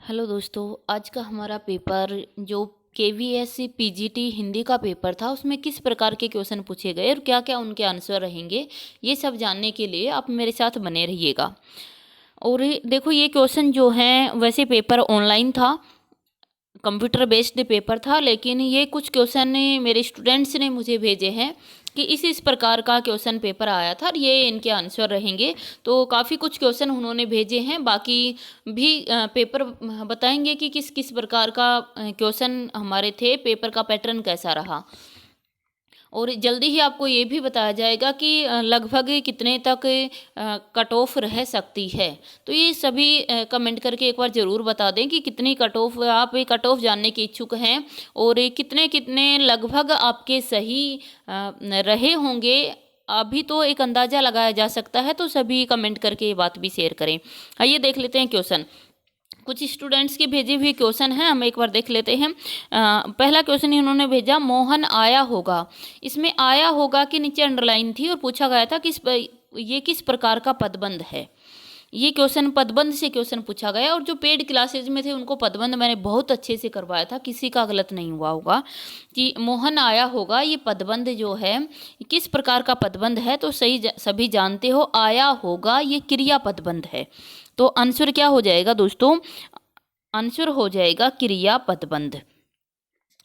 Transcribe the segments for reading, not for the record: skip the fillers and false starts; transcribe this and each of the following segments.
Hello दोस्तों, आज का हमारा पेपर जो केवीएससी पीजीटी हिंदी का पेपर था, उसमें किस प्रकार के क्वेश्चन पूछे गए और क्या क्या उनके आंसर रहेंगे, ये सब जानने के लिए आप मेरे साथ बने रहिएगा। और देखो, ये क्वेश्चन जो हैं, वैसे पेपर ऑनलाइन था, कंप्यूटर बेस्ड पेपर था, लेकिन ये कुछ क्वेश्चन मेरे स्टूडेंट्स ने मुझे भेजे हैं कि इस प्रकार का क्वेश्चन पेपर आया था और ये इनके आंसर रहेंगे। तो काफ़ी कुछ क्वेश्चन उन्होंने भेजे हैं, बाकी भी पेपर बताएंगे कि किस किस प्रकार का क्वेश्चन हमारे थे, पेपर का पैटर्न कैसा रहा। और जल्दी ही आपको ये भी बताया जाएगा कि लगभग कितने तक कट ऑफ रह सकती है। तो ये सभी कमेंट करके एक बार ज़रूर बता दें कि कितनी कट ऑफ, आप ये कट ऑफ जानने के इच्छुक हैं और ये कितने कितने लगभग आपके सही रहे होंगे। अभी तो एक अंदाज़ा लगाया जा सकता है, तो सभी कमेंट करके ये बात भी शेयर करें। आइए देख लेते हैं क्वेश्चन। कुछ स्टूडेंट्स के भेजे हुए क्वेश्चन हैं, हम एक बार देख लेते हैं। पहला क्वेश्चन इन्होंने भेजा, मोहन आया होगा। इसमें आया होगा के नीचे अंडरलाइन थी और पूछा गया था ये किस प्रकार का पदबंध है। ये क्वेश्चन पदबंध से क्वेश्चन पूछा गया, और जो पेड क्लासेज में थे उनको पदबंध मैंने बहुत अच्छे से करवाया था, किसी का गलत नहीं हुआ होगा। कि मोहन आया होगा, ये पदबंध जो है किस प्रकार का पदबंध है, तो सभी जानते हो, आया होगा ये क्रिया पदबंध है। तो आंसर क्या हो जाएगा दोस्तों? आंसर हो जाएगा क्रिया पदबंध।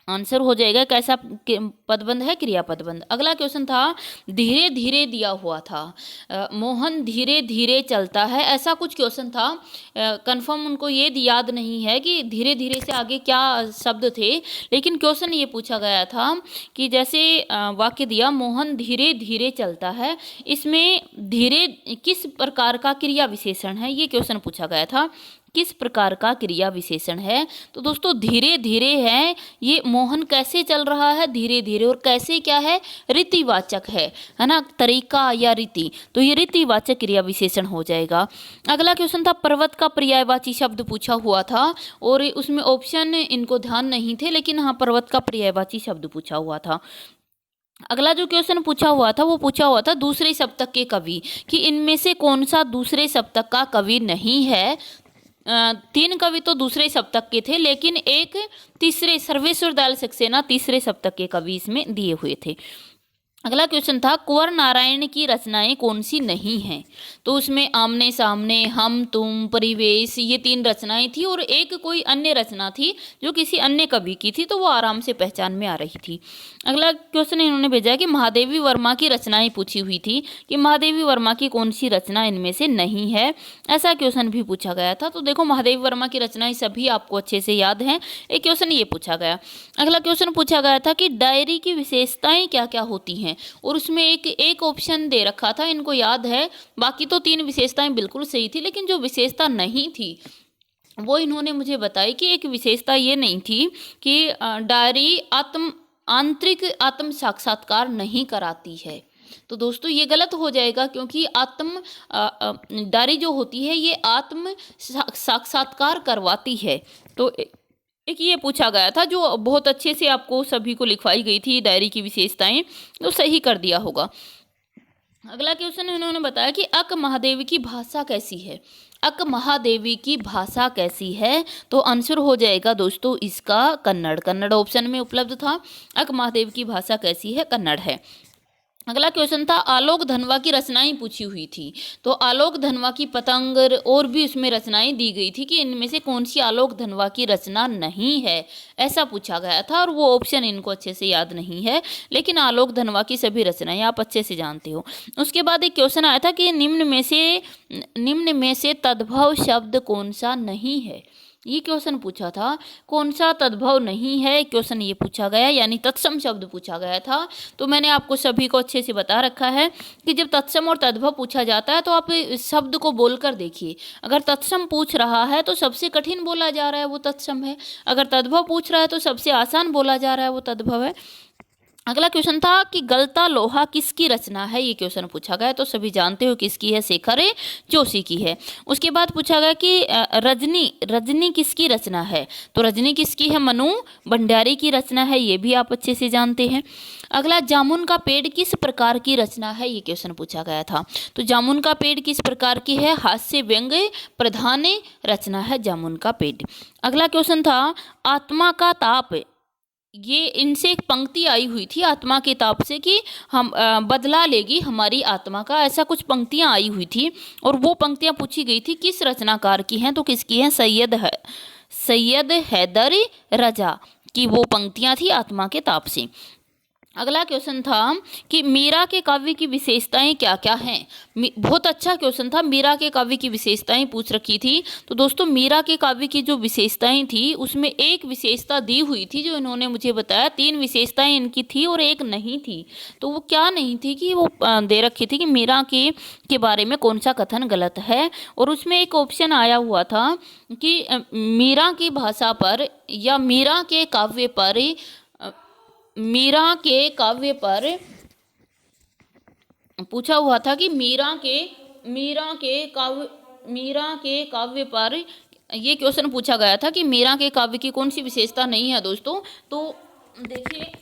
आंसर हो जाएगा कैसा पदबंध है? क्रिया पदबंध। अगला क्वेश्चन था, धीरे धीरे दिया हुआ था। मोहन धीरे धीरे चलता है, ऐसा कुछ क्वेश्चन था। कंफर्म उनको ये याद नहीं है कि धीरे धीरे से आगे क्या शब्द थे, लेकिन क्वेश्चन ये पूछा गया था कि जैसे वाक्य दिया, मोहन धीरे धीरे चलता है, इसमें धीरे किस प्रकार का क्रिया विशेषण है, ये क्वेश्चन पूछा गया था। किस प्रकार का क्रिया विशेषण है? तो दोस्तों धीरे धीरे है, ये मोहन कैसे चल रहा है? धीरे धीरे। और कैसे क्या है? रीतिवाचक है ना, तरीका या रीति, तो ये रीतिवाचक क्रिया विशेषण हो जाएगा। अगला क्वेश्चन था, पर्वत का पर्यायवाची शब्द पूछा हुआ था, और उसमें ऑप्शन इनको ध्यान नहीं थे, लेकिन हाँ पर्वत का पर्यायवाची शब्द पूछा हुआ था। अगला जो क्वेश्चन पूछा हुआ था, वो पूछा हुआ था दूसरे सप्तक के कवि, कि इनमें से कौन सा दूसरे सप्तक का कवि नहीं है। तीन कवि तो दूसरे सप्तक के थे, लेकिन एक तीसरे, सर्वेश्वर दयाल सक्सेना तीसरे सप्तक के कवि इसमें दिए हुए थे। अगला क्वेश्चन था, कुंवर नारायण की रचनाएं कौन सी नहीं हैं? तो उसमें आमने सामने, हम तुम, परिवेश, ये तीन रचनाएं थी, और एक कोई अन्य रचना थी जो किसी अन्य कवि की थी, तो वो आराम से पहचान में आ रही थी। अगला क्वेश्चन इन्होंने भेजा कि महादेवी वर्मा की रचनाएं पूछी हुई थी, कि महादेवी वर्मा की कौन सी रचना इनमें से नहीं है, ऐसा क्वेश्चन भी पूछा गया था। तो देखो, महादेवी वर्मा की रचनाएं सभी आपको अच्छे से याद हैं, एक क्वेश्चन ये पूछा गया। अगला क्वेश्चन पूछा गया था कि डायरी की विशेषताएं क्या क्या होती हैं, और उसमें एक ऑप्शन दे रखा था, इनको याद है। बाकी तो तीन विशेषताएं बिल्कुल सही थी, लेकिन जो विशेषता नहीं थी वो इन्होंने मुझे बताई कि एक विशेषता ये नहीं थी कि डायरी आंतरिक आत्म साक्षात्कार नहीं कराती है। तो दोस्तों ये गलत हो जाएगा, क्योंकि डायरी जो होती है ये आत्म साक्षात्कार करवाती है। तो एक ये पूछा गया था, जो बहुत अच्छे से आपको सभी को लिखवाई गई थी डायरी की विशेषताएं, तो सही कर दिया होगा। अगला क्वेश्चन इन्होंने बताया कि अक महादेवी की भाषा कैसी है। अक महादेवी की भाषा कैसी है, तो आंसर हो जाएगा दोस्तों इसका कन्नड़। कन्नड़ ऑप्शन में उपलब्ध था। अक महादेव की भाषा कैसी है? कन्नड़ है। अगला क्वेश्चन था, आलोक धनवा की रचनाएं पूछी हुई थी। तो आलोक धनवा की पतंग और भी उसमें रचनाएं दी गई थी, कि इनमें से कौन सी आलोक धनवा की रचना नहीं है, ऐसा पूछा गया था। और वो ऑप्शन इनको अच्छे से याद नहीं है, लेकिन आलोक धनवा की सभी रचनाएं आप अच्छे से जानते हो। उसके बाद एक क्वेश्चन आया था कि निम्न में से तद्भव शब्द कौन सा नहीं है। ये क्वेश्चन पूछा था, कौन सा तद्भव नहीं है, क्वेश्चन ये पूछा गया, यानी तत्सम शब्द पूछा गया था। तो मैंने आपको सभी को अच्छे से बता रखा है कि जब तत्सम और तद्भव पूछा जाता है, तो आप शब्द को बोलकर देखिए। अगर तत्सम पूछ रहा है तो सबसे कठिन बोला जा रहा है, वो तत्सम है। अगर तद्भव पूछ रहा है तो सबसे आसान बोला जा रहा है, वो तद्भव है। अगला क्वेश्चन था कि गलता लोहा किसकी रचना है, ये क्वेश्चन पूछा गया। तो सभी जानते हो किसकी है, शेखर जोशी की है। उसके बाद पूछा गया कि रजनी रजनी किसकी रचना है, तो रजनी किसकी है, मनु भंडारी की रचना है, ये भी आप अच्छे से जानते हैं। अगला, जामुन का पेड़ किस प्रकार की रचना है, ये क्वेश्चन पूछा गया था। तो जामुन का पेड़ किस प्रकार की है, हास्य व्यंग्य प्रधान रचना है जामुन का पेड़। अगला क्वेश्चन था आत्मा का ताप, ये इनसे एक पंक्ति आई हुई थी आत्मा के ताप से कि हम बदला लेगी हमारी आत्मा का, ऐसा कुछ पंक्तियां आई हुई थी और वो पंक्तियां पूछी गई थी किस रचनाकार की हैं, तो किसकी हैं, सैयद हैदर रजा की वो पंक्तियां थी आत्मा के ताप से। अगला क्वेश्चन था कि मीरा के काव्य की विशेषताएं क्या क्या हैं। बहुत अच्छा क्वेश्चन था, मीरा के काव्य की विशेषताएं पूछ रखी थी। तो दोस्तों मीरा के काव्य की जो विशेषताएं थी उसमें एक विशेषता दी हुई थी जो इन्होंने मुझे बताया, 3 विशेषताएं इनकी थी और एक नहीं थी। तो वो क्या नहीं थी कि वो दे रखी थी कि मीरा के बारे में कौन सा कथन गलत है, और उसमें एक ऑप्शन आया हुआ था कि मीरा की भाषा पर या मीरा के काव्य पर पूछा हुआ था कि मीरा के काव्य पर ये क्वेश्चन पूछा गया था कि मीरा के काव्य की कौन सी विशेषता नहीं है दोस्तों। तो देखिए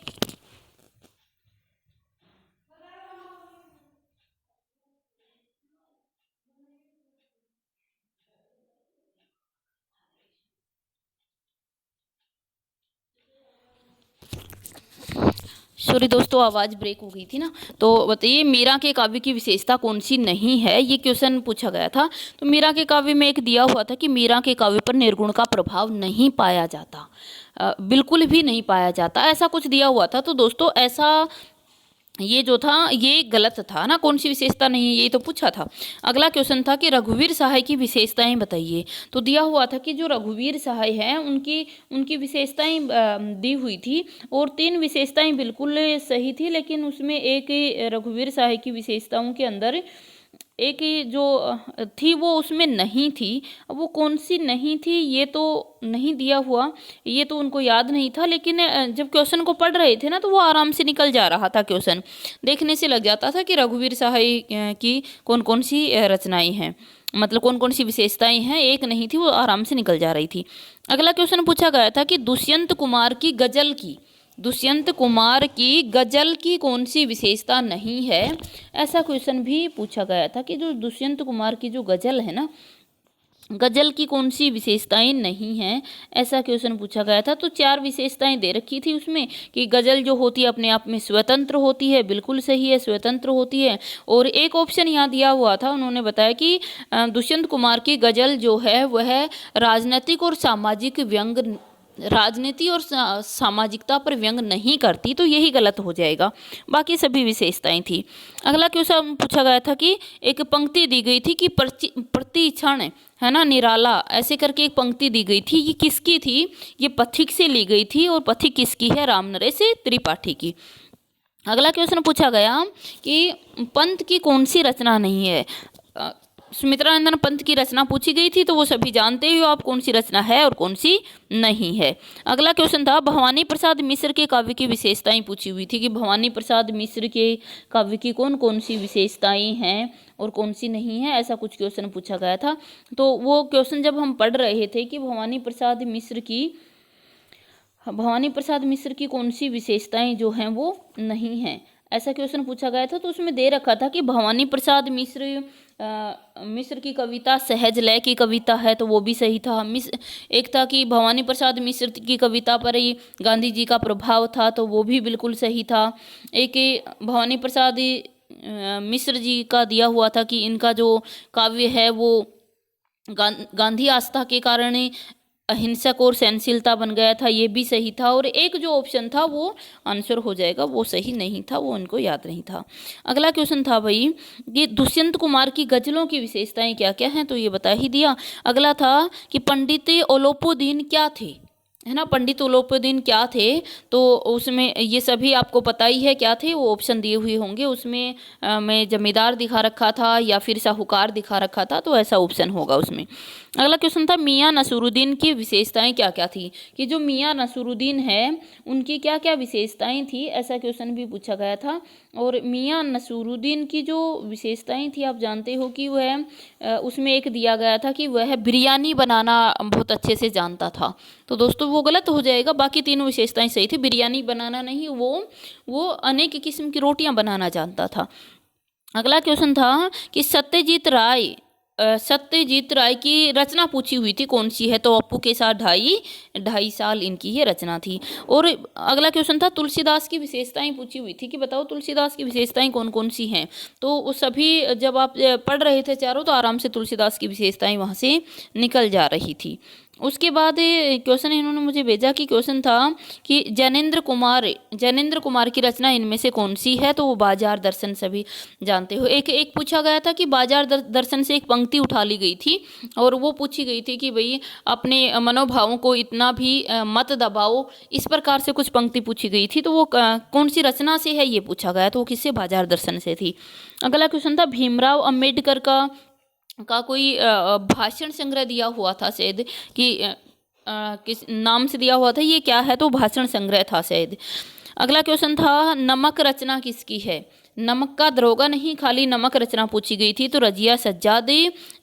सॉरी दोस्तों, आवाज़ ब्रेक हो गई थी ना। तो बताइए मीरा के काव्य की विशेषता कौन सी नहीं है, ये क्वेश्चन पूछा गया था। तो मीरा के काव्य में एक दिया हुआ था कि मीरा के काव्य पर निर्गुण का प्रभाव नहीं पाया जाता, बिल्कुल भी नहीं पाया जाता, ऐसा कुछ दिया हुआ था। तो दोस्तों ऐसा ये जो था ये गलत था ना, कौन सी विशेषता नहीं है ये तो पूछा था। अगला क्वेश्चन था कि रघुवीर सहाय की विशेषताएं बताइए। तो दिया हुआ था कि जो रघुवीर सहाय हैं उनकी उनकी विशेषताएं दी हुई थी और 3 विशेषताएं बिल्कुल सही थी, लेकिन उसमें एक रघुवीर सहाय की विशेषताओं के अंदर एक जो थी वो उसमें नहीं थी। अब वो कौन सी नहीं थी ये तो नहीं दिया हुआ, ये तो उनको याद नहीं था, लेकिन जब क्वेश्चन को पढ़ रहे थे ना तो वो आराम से निकल जा रहा था, क्वेश्चन देखने से लग जाता था कि रघुवीर सहाय की कौन कौन सी रचनाएं हैं, मतलब कौन कौन सी विशेषताएं हैं, एक नहीं थी, वो आराम से निकल जा रही थी। अगला क्वेश्चन पूछा गया था कि दुष्यंत कुमार की गजल की कौन सी विशेषता नहीं है, ऐसा क्वेश्चन भी पूछा गया था कि जो दुष्यंत कुमार की जो गजल है ना, गजल की कौन सी विशेषताएं नहीं हैं, ऐसा क्वेश्चन पूछा गया था। तो 4 विशेषताएं दे रखी थी उसमें कि गजल जो होती है अपने आप में स्वतंत्र होती है, बिल्कुल सही है, स्वतंत्र होती है। और एक ऑप्शन यहाँ दिया हुआ था, उन्होंने बताया कि दुष्यंत कुमार की गजल जो है वह राजनीतिक और सामाजिक व्यंग, राजनीति और सामाजिकता पर व्यंग नहीं करती, तो यही गलत हो जाएगा, बाकी सभी विशेषताएं थी। अगला क्वेश्चन पूछा गया था कि एक पंक्ति दी गई थी कि प्रति क्षण है ना निराला, ऐसे करके एक पंक्ति दी गई थी, ये किसकी थी, ये पथिक से ली गई थी और पथिक किसकी है, रामनरेश त्रिपाठी की। अगला क्वेश्चन पूछा गया कि पंत की कौन सी रचना नहीं है, सुमित्रानंदन पंत की रचना पूछी गई थी, तो वो सभी जानते ही हो आप कौन सी रचना है और कौन सी नहीं है। अगला क्वेश्चन था भवानी प्रसाद मिश्र के काव्य की विशेषताएं पूछी हुई थी कि भवानी प्रसाद मिश्र के काव्य की कौन कौन सी विशेषताएं हैं और कौन सी नहीं है, ऐसा कुछ क्वेश्चन पूछा गया था। तो वो क्वेश्चन जब हम पढ़ रहे थे कि भवानी प्रसाद मिश्र की कौन सी विशेषताएं जो हैं वो नहीं हैं, ऐसा क्वेश्चन पूछा गया था। तो उसमें दे रखा था कि भवानी प्रसाद मिश्र की कविता सहज लय की कविता है, तो वो भी सही था। एक था कि भवानी प्रसाद मिश्र की कविता पर ही गांधी जी का प्रभाव था, तो वो भी बिल्कुल सही था। एक भवानी प्रसाद मिश्र जी का दिया हुआ था कि इनका जो काव्य है वो गांधी आस्था के कारण अहिंसक और सहनशीलता बन गया था, ये भी सही था। और एक जो ऑप्शन था वो आंसर हो जाएगा, वो सही नहीं था, वो उनको याद नहीं था। अगला क्वेश्चन था भाई ये दुष्यंत कुमार की गजलों की विशेषताएं क्या क्या हैं, तो ये बता ही दिया। अगला था कि पंडित ओलोपुद्दीन क्या थे, है ना, पंडित ओलोपुद्दीन क्या थे, तो उसमें ये सभी आपको पता ही है क्या थे, वो ऑप्शन दिए हुए होंगे उसमें। मैं जमींदार दिखा रखा था या फिर साहूकार दिखा रखा था, तो ऐसा ऑप्शन होगा उसमें। अगला क्वेश्चन था मियां नसरुद्दीन की विशेषताएं क्या क्या थी, कि जो मियां नसरुद्दीन है उनकी क्या क्या विशेषताएं थी, ऐसा क्वेश्चन भी पूछा गया था। और मियां नसरुद्दीन की जो विशेषताएं थी आप जानते हो कि वह उसमें एक दिया गया था कि वह बिरयानी बनाना बहुत अच्छे से जानता था। तो दोस्तों वो गलत हो जाएगा, बाकी तीनों विशेषताएं सही थी। बिरयानी बनाना नहीं, वो अनेक किस्म की रोटियां बनाना जानता था। अगला क्वेश्चन था कि सत्यजीत राय की रचना पूछी हुई थी कौन सी है, तो अप्पू के साथ ढाई ढाई साल इनकी ये रचना थी। और अगला क्वेश्चन था तुलसीदास की विशेषताएं पूछी हुई थी कि बताओ तुलसीदास की विशेषताएं कौन कौन सी हैं। तो वो सभी जब आप पढ़ रहे थे चारों तो आराम से तुलसीदास की विशेषताएं वहाँ से निकल जा रही थी। उसके बाद क्वेश्चन इन्होंने मुझे भेजा कि क्वेश्चन था कि जैनेन्द्र कुमार की रचना इनमें से कौन सी है, तो वो बाजार दर्शन सभी जानते हो। एक पूछा गया था कि बाजार दर्शन से एक पंक्ति उठा ली गई थी और वो पूछी गई थी कि भाई अपने मनोभावों को इतना भी मत दबाओ, इस प्रकार से कुछ पंक्ति पूछी गई थी। तो वो कौन सी रचना से है ये पूछा गया, तो वो किससे, बाजार दर्शन से थी। अगला क्वेश्चन था भीमराव अंबेडकर का कोई भाषण संग्रह दिया हुआ था शायद, कि किस नाम से दिया हुआ था, ये क्या है, तो भाषण संग्रह था शायद। अगला क्वेश्चन था नमक रचना किसकी है, नमक का दरोगा नहीं खाली नमक रचना पूछी गई थी, तो रजिया सज्जाद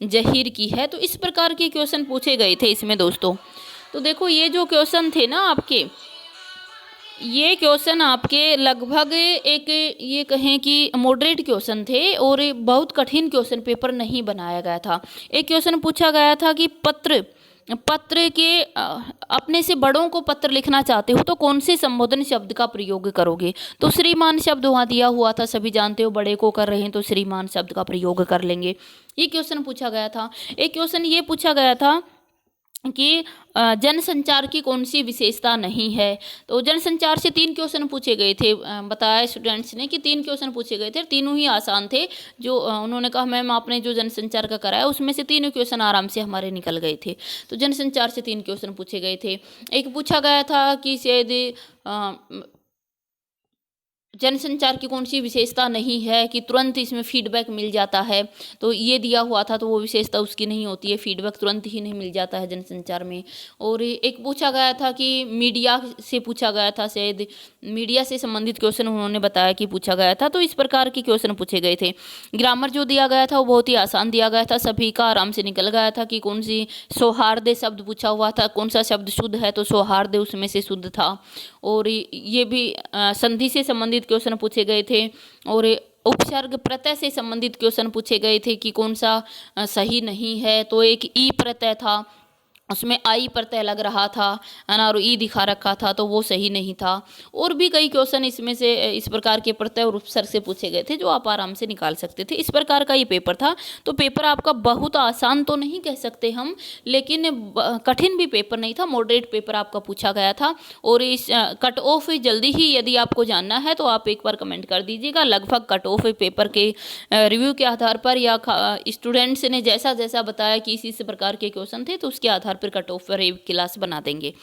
जहीर की है। तो इस प्रकार के क्वेश्चन पूछे गए थे इसमें दोस्तों। तो देखो ये जो क्वेश्चन थे ना आपके, ये क्वेश्चन आपके लगभग एक ये कहें कि मॉडरेट क्वेश्चन थे और बहुत कठिन क्वेश्चन पेपर नहीं बनाया गया था। एक क्वेश्चन पूछा गया था कि पत्र के अपने से बड़ों को पत्र लिखना चाहते हो तो कौन से संबोधन शब्द का प्रयोग करोगे, तो श्रीमान शब्द वहाँ दिया हुआ था, सभी जानते हो बड़े को कर रहे हैं तो श्रीमान शब्द का प्रयोग कर लेंगे। ये क्वेश्चन पूछा गया था। एक क्वेश्चन ये पूछा गया था कि जनसंचार की कौन सी विशेषता नहीं है, तो जनसंचार से 3 क्वेश्चन पूछे गए थे। बताया स्टूडेंट्स ने कि 3 क्वेश्चन पूछे गए थे, तीनों ही आसान थे। जो उन्होंने कहा मैम आपने जो जनसंचार का कराया उसमें से 3 क्वेश्चन आराम से हमारे निकल गए थे। तो जनसंचार से 3 क्वेश्चन पूछे गए थे। एक पूछा गया था कि शायद जनसंचार की कौन सी विशेषता नहीं है कि तुरंत इसमें फीडबैक मिल जाता है, तो ये दिया हुआ था, तो वो विशेषता उसकी नहीं होती है, फीडबैक तुरंत ही नहीं मिल जाता है जनसंचार में। और एक पूछा गया था कि मीडिया से पूछा गया था, शायद मीडिया से संबंधित क्वेश्चन उन्होंने बताया कि पूछा गया था। तो इस प्रकार के क्वेश्चन पूछे गए थे। ग्रामर जो दिया गया था वो बहुत ही आसान दिया गया था, सभी का आराम से निकल गया था कि कौन सी सौहार्द शब्द पूछा हुआ था, कौन सा शब्द शुद्ध है, तो सौहार्द उसमें से शुद्ध था। और ये भी संधि से संबंधित क्वेश्चन पूछे गए थे और उपसर्ग प्रत्यय से संबंधित क्वेश्चन पूछे गए थे कि कौन सा सही नहीं है, तो एक ई प्रत्यय था उसमें आई प्रत्यय लग रहा था है ना, और ई दिखा रखा था, तो वो सही नहीं था। और भी कई क्वेश्चन इसमें से इस प्रकार के प्रत्यय और उपसर्ग से पूछे गए थे जो आप आराम से निकाल सकते थे। इस प्रकार का ये पेपर था। तो पेपर आपका बहुत आसान तो नहीं कह सकते हम, लेकिन कठिन भी पेपर नहीं था, मॉडरेट पेपर आपका पूछा गया था। और इस कट ऑफ जल्दी ही यदि आपको जानना है तो आप एक बार कमेंट कर दीजिएगा। लगभग कट ऑफ पेपर के रिव्यू के आधार पर या स्टूडेंट्स ने जैसा जैसा बताया कि इस प्रकार के क्वेश्चन थे, तो उसके आधार पर कट ऑफ पर एक क्लास बना देंगे।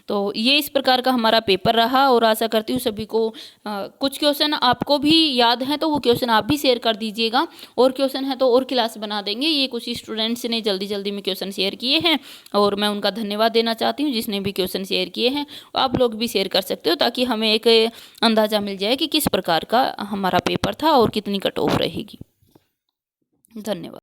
तो ये इस प्रकार का हमारा पेपर रहा और आशा करती हूँ सभी को कुछ क्वेश्चन आपको भी याद हैं तो वो क्वेश्चन आप भी शेयर कर दीजिएगा, और क्वेश्चन है तो और क्लास बना देंगे। ये कुछ स्टूडेंट्स ने जल्दी जल्दी में क्वेश्चन शेयर किए हैं और मैं उनका धन्यवाद देना चाहती हूँ जिसने भी क्वेश्चन शेयर किए हैं। आप लोग भी शेयर कर सकते हो ताकि हमें एक अंदाज़ा मिल जाए कि किस प्रकार का हमारा पेपर था और कितनी कट ऑफ रहेगी। धन्यवाद।